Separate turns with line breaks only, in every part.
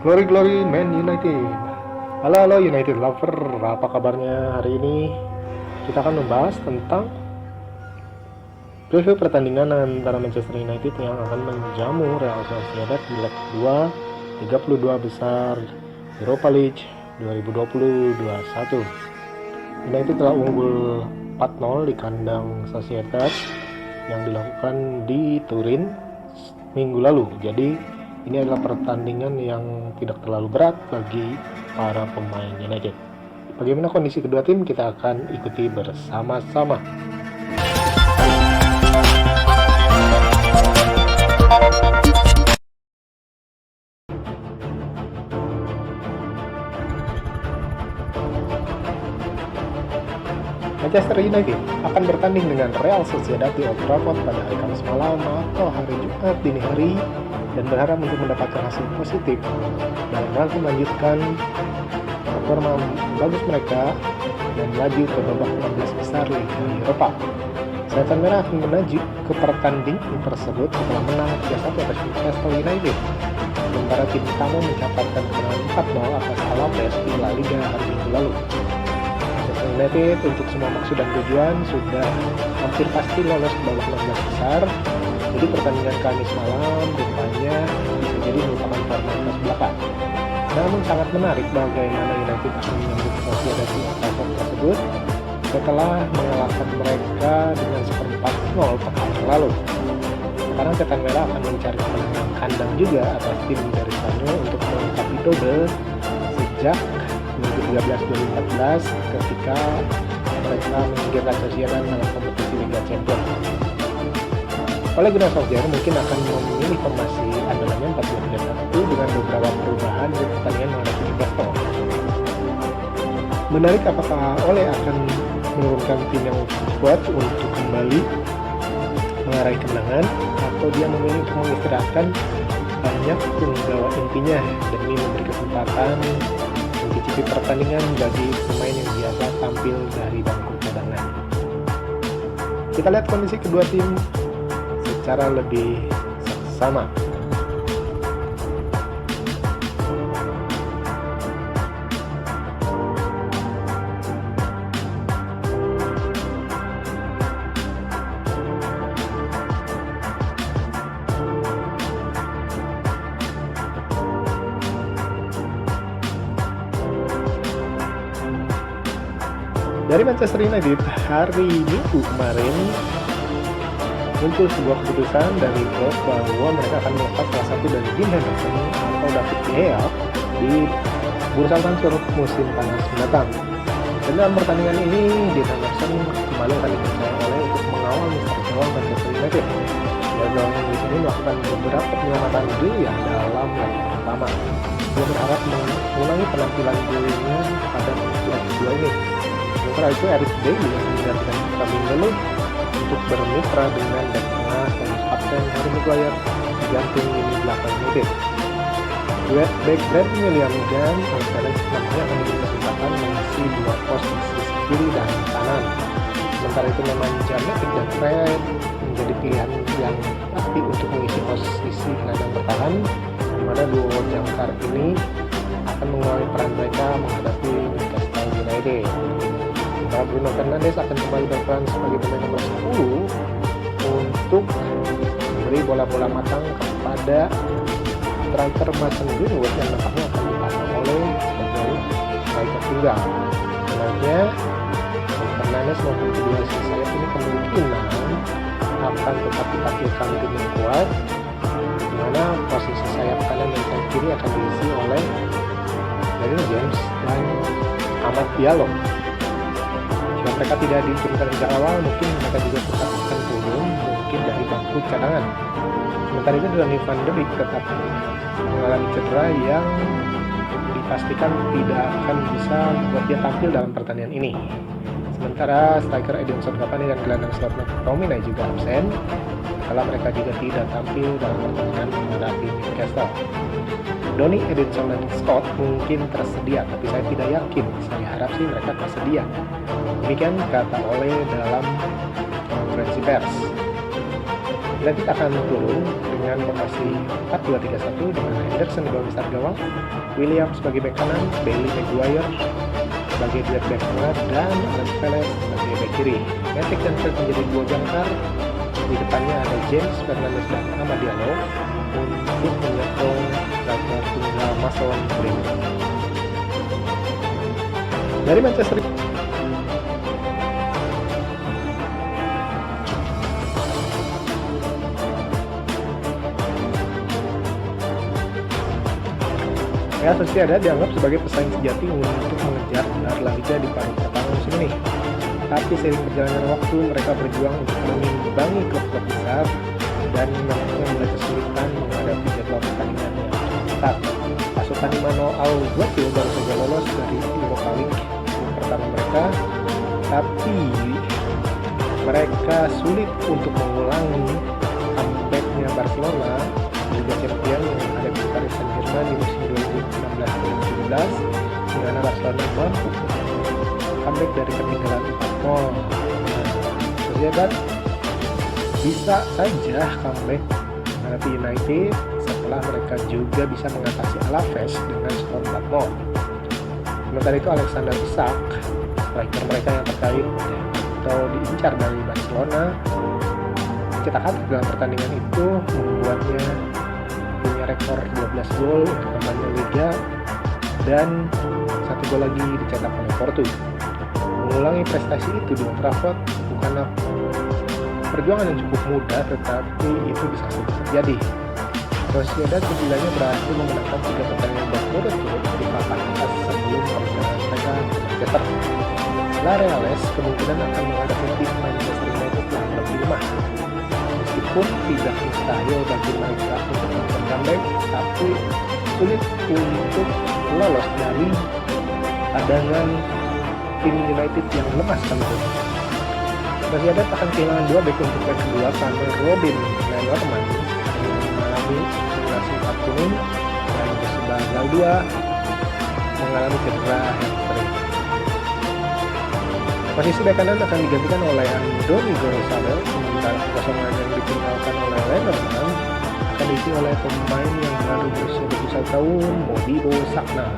Glory Glory Man United. Halo halo United Lover, apa kabarnya hari ini? Kita akan membahas tentang preview pertandingan antara Manchester United yang akan menjamu Real Sociedad di leg 2 32 besar Europa League 2020-21. United telah unggul 4-0 di kandang Sociedad yang dilakukan di Turin minggu lalu. Jadi ini adalah pertandingan yang tidak terlalu berat bagi para pemain United. Bagaimana kondisi kedua tim kita akan ikuti bersama-sama. Manchester United akan bertanding dengan Real Sociedad di Old Trafford pada hari Kamis malam atau hari Jumat dini hari dan berharap untuk mendapatkan hasil positif dalam rangka melanjutkan performa bagus mereka dan maju ke babak 16 besar Liga Eropa. Setan Merah akan menuju ke pertandingan tersebut setelah menang 3-1 atas Newcastle United. Sementara tim tamu mencatatkan kemenangan 4-0 atas Alaves di La Liga hari Minggu lalu. Manchester United untuk semua maksud dan tujuan sudah hampir pasti lolos ke babak 16 besar. Jadi pertandingan Kamis malam rupanya bisa jadi merupakan formalitas belaka. Namun sangat menarik bagaimana United akan menyambut Sociedad di Old Trafford tersebut setelah mengalahkan mereka dengan seperempat 0 pekan lalu. Sekarang Setan Merah akan mencari kemenangan kandang juga atas tim dari Spanyol untuk melengkapi double sejak 2013-2014 ketika mereka menyingkirkan Sociedad dalam kompetisi Liga Champions. Ole Gunnar Solskjaer mungkin akan memilih formasi andalannya 4-2-3-1 dengan beberapa perubahan di pertandingan menghadapi Newcastle. Menarik apakah Ole akan menurunkan tim yang kuat untuk kembali mengarai kemenangan atau dia memilih untuk mengistirahatkan banyak penggawa intinya demi memberi kesempatan mencicipi pertandingan bagi pemain yang biasa tampil dari bangku cadangan. Kita lihat kondisi kedua tim secara lebih seksama. Dari Manchester United hari Minggu kemarin muncul sebuah keputusan dari klub bahwa mereka akan melepas salah satu dari Dean Henderson atau David De Gea di bursa transfer musim panas mendatang. Dan dalam pertandingan ini Dean Henderson kembali akan dipercaya oleh untuk mengawal Mister gawang Manchester United. Dan gawang Inggris ini melakukan beberapa penyelamatan yang dalam leg pertama. Dia berharap mengulangi penampilan dirinya pada leg kedua ini. Sementara itu Eric Bailly yang menggantikan Kevin De Bruyne untuk bermitra dengan bek tengah sekaligus kapten Harry Maguire digantung lini belakang United. Duet back Brandon William dan Alex nampaknya akan diberi kesempatan mengisi dua posisi kiri dan kanan. Sementara itu Nemanja Matic dan Fred menjadi pilihan yang pasti untuk mengisi posisi gelandang bertahan, di mana duo jangkar ini akan mengulangi peran mereka menghadapi Newcastle United. Bruno Fernandes akan kembali berperan sebagai pemain nomor 10 untuk memberi bola-bola matang kepada striker Mason Greenwood yang nampaknya akan dipasang oleh sebagai striker tunggal. Sebenarnya Fernandes maupun kedua sayap ini kemungkinan akan tetap ditampilkan tim yang kuat, di mana posisi sayap kanan dan sayap kiri akan diisi oleh Daniel James dan Amad Diallo. Jika mereka tidak diturunkan sejak awal, mungkin mereka juga tetap akan turun mungkin dari bangku cadangan. Sementara itu Donny van de Beek tetap mengalami cedera yang dipastikan tidak akan bisa membuat dia tampil dalam pertandingan ini. Sementara striker Edinson Cavani dan gelandang slot McTominay juga absen setelah mereka juga tidak tampil dalam pertandingan menghadapi Newcastle. Donny, Edinson, dan Scott mungkin tersedia, tapi saya tidak yakin. Saya harap sih mereka tersedia. Demikian kata Ole dalam konferensi pers. United akan turun dengan formasi 4-2-3-1 dengan Henderson sebagai besar gawang, William sebagai bek kanan, Bailey Maguire sebagai duet bek tengah, dan Alex Telles sebagai bek kiri. Matic dan Fred menjadi dua jangkar. Di depannya ada James Fernandes dan Amad Diallo untuk menyokong striker tunggal Mason Greenwood. Dari Manchester Real Sociedad dianggap sebagai pesaing sejati untuk mengejar gelar La Liga di paruh pertama musim ini. Tapi seiring perjalanan waktu, mereka berjuang untuk mengimbangi klub-klub besar dan nampaknya mulai kesulitan menghadapi jadwal pertandingan yang ketat. Pasukan Immanuel Alguacil baru saja lolos dari Europa League pertama mereka, tapi mereka sulit untuk mengulangi comeback-nya Barcelona di Liga Champions yang ada di Paris Saint-Germain di musim 2016-2017, di mana Barcelona mampu comeback dari ketinggalan 4-0. Sociedad bisa saja comeback menghadapi United setelah mereka juga bisa mengatasi Alaves dengan skor 4-0. Sementara itu Alexander Isak, striker mereka yang terkait atau diincar dari Barcelona, mencetak hat-trick dalam pertandingan itu, membuatnya punya rekor 12 gol untuk kampanye Liga dan 1 gol lagi dicetak oleh Porto. Mengulangi prestasi itu di Old Trafford bukanlah perjuangan yang cukup mudah, tetapi itu bisa saja terjadi. Sociedad setidaknya berhasil memenangkan 3 pertandingan berturut-turut di papan atas sebelum perjalanan mereka ke Manchester. La Reales kemungkinan akan menghadapi tim Manchester United yang lebih lemah. Meskipun tidak mustahil bagi mereka untuk melakukan comeback, tapi sulit untuk lolos dari padangan tim United yang lemah sekalipun. Sociedad akan kehilangan 2 bek untuk bek kedua karena Robin Lenormand mengalami simulasi kartu kuning dan Joseba Galdua mengalami cedera hamstring. Posisi bek kanan akan digantikan oleh Andoni Gonzalez, sementara kekosongan yang ditinggalkan oleh Lenormand akan diisi oleh pemain yang baru berusia 21 tahun, Modibo Sakna.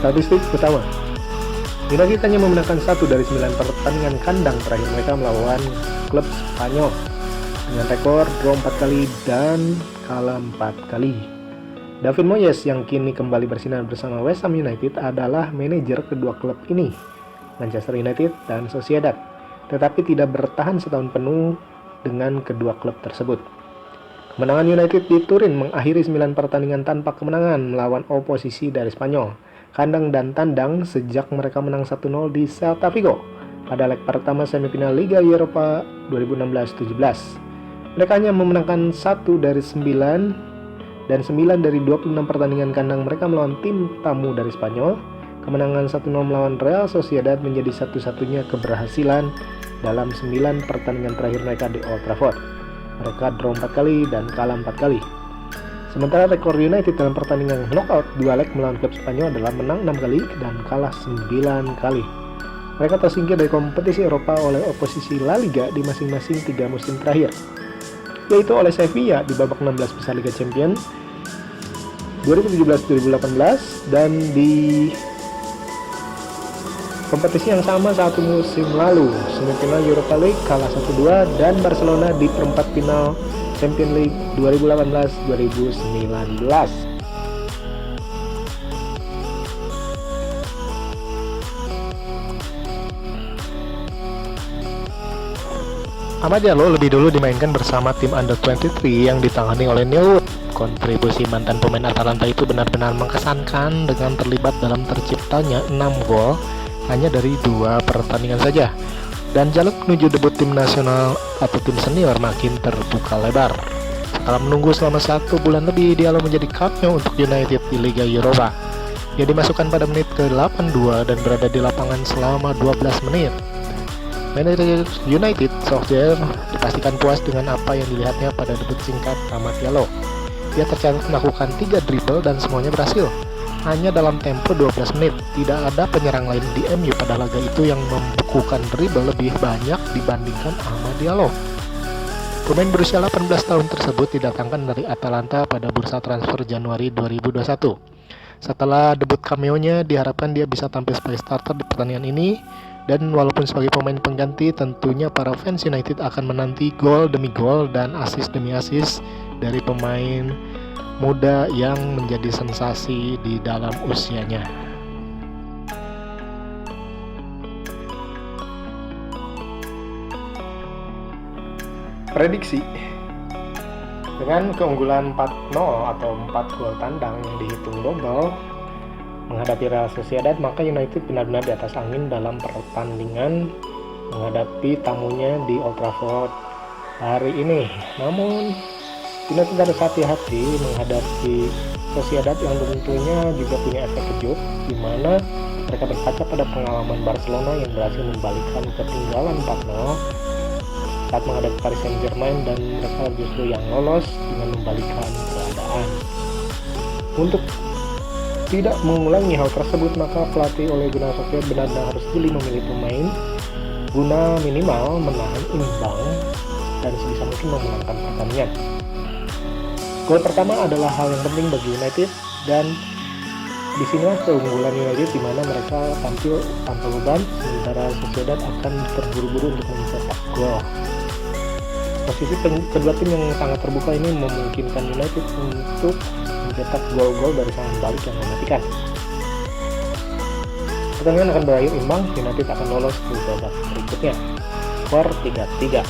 Statistik utama, United hanya memenangkan 1 dari 9 pertandingan kandang terakhir mereka melawan klub Spanyol dengan rekor draw 4 kali dan kalah 4 kali. David Moyes yang kini kembali bersinar bersama West Ham United adalah manajer kedua klub ini, Manchester United dan Sociedad, tetapi tidak bertahan setahun penuh dengan kedua klub tersebut. Kemenangan United di Turin mengakhiri 9 pertandingan tanpa kemenangan melawan oposisi dari Spanyol, kandang dan tandang, sejak mereka menang 1-0 di Celta Vigo pada leg pertama semifinal Liga Eropa 2016-17. Mereka hanya memenangkan 1 dari 9 dan 9 dari 26 pertandingan kandang mereka melawan tim tamu dari Spanyol. Kemenangan 1-0 melawan Real Sociedad menjadi satu-satunya keberhasilan dalam 9 pertandingan terakhir mereka di Old Trafford. Mereka draw 4 kali dan kalah 4 kali. Sementara rekor United dalam pertandingan knockout 2 leg melawan klub Spanyol adalah menang 6 kali dan kalah 9 kali. Mereka tersingkir dari kompetisi Eropa oleh oposisi La Liga di masing-masing 3 musim terakhir, yaitu oleh Sevilla di babak 16 besar Liga Champions 2017-2018 dan di kompetisi yang sama 1 musim lalu, semifinal Europa League kalah 1-2 dan Barcelona di perempat final Champions League 2018-2019. Amad Diallo lebih dulu dimainkan bersama tim Under-23 yang ditangani oleh Neil Wood. Kontribusi mantan pemain Atalanta itu benar-benar mengesankan dengan terlibat dalam terciptanya 6 gol hanya dari 2 pertandingan saja. Dan jalur menuju debut tim nasional atau tim senior makin terbuka lebar. Setelah menunggu selama 1 bulan lebih, Diallo menjadi cameo untuk United di Liga Eropa. Ia dimasukkan pada menit ke-82 dan berada di lapangan selama 12 menit. Manajer United, Solskjaer, dipastikan puas dengan apa yang dilihatnya pada debut singkat Amad Diallo. Dia tercatat melakukan 3 dribble dan semuanya berhasil. Hanya dalam tempo 12 menit, tidak ada penyerang lain di MU pada laga itu yang membukukan dribble lebih banyak dibandingkan Amad Diallo. Pemain berusia 18 tahun tersebut didatangkan dari Atalanta pada bursa transfer Januari 2021. Setelah debut cameo-nya, diharapkan dia bisa tampil sebagai starter di pertandingan ini. Dan walaupun sebagai pemain pengganti, tentunya para fans United akan menanti gol demi gol dan assist demi assist dari pemain muda yang menjadi sensasi di dalam usianya. Prediksi: dengan keunggulan 4-0 atau 4 gol tandang yang dihitung double menghadapi Real Sociedad, maka United benar-benar di atas angin dalam pertandingan menghadapi tamunya di Old Trafford hari ini. Namun United harus hati-hati menghadapi Sociedad yang tentunya juga punya efek kejut, di mana mereka berkaca pada pengalaman Barcelona yang berhasil membalikkan ketinggalan 4-0 saat menghadapi Paris Saint-Germain, dan mereka justru yang lolos dengan membalikkan keadaan. Untuk tidak mengulangi hal tersebut, maka pelatih Ole Gunnar Solskjaer benar-benar harus jeli memilih pemain guna minimal menahan imbang dan sebisa mungkin memenangkan pertandingan. Gol pertama adalah hal yang penting bagi United, dan disinilah keunggulan United di mana mereka tampil tanpa beban, sementara Sociedad akan terburu-buru untuk mencetak gol. Posisi kedua tim yang sangat terbuka ini memungkinkan United untuk mencetak gol-gol dari serangan balik yang mematikan. Pertandingan akan berakhir imbang, United akan lolos ke babak berikutnya. Skor 3-3.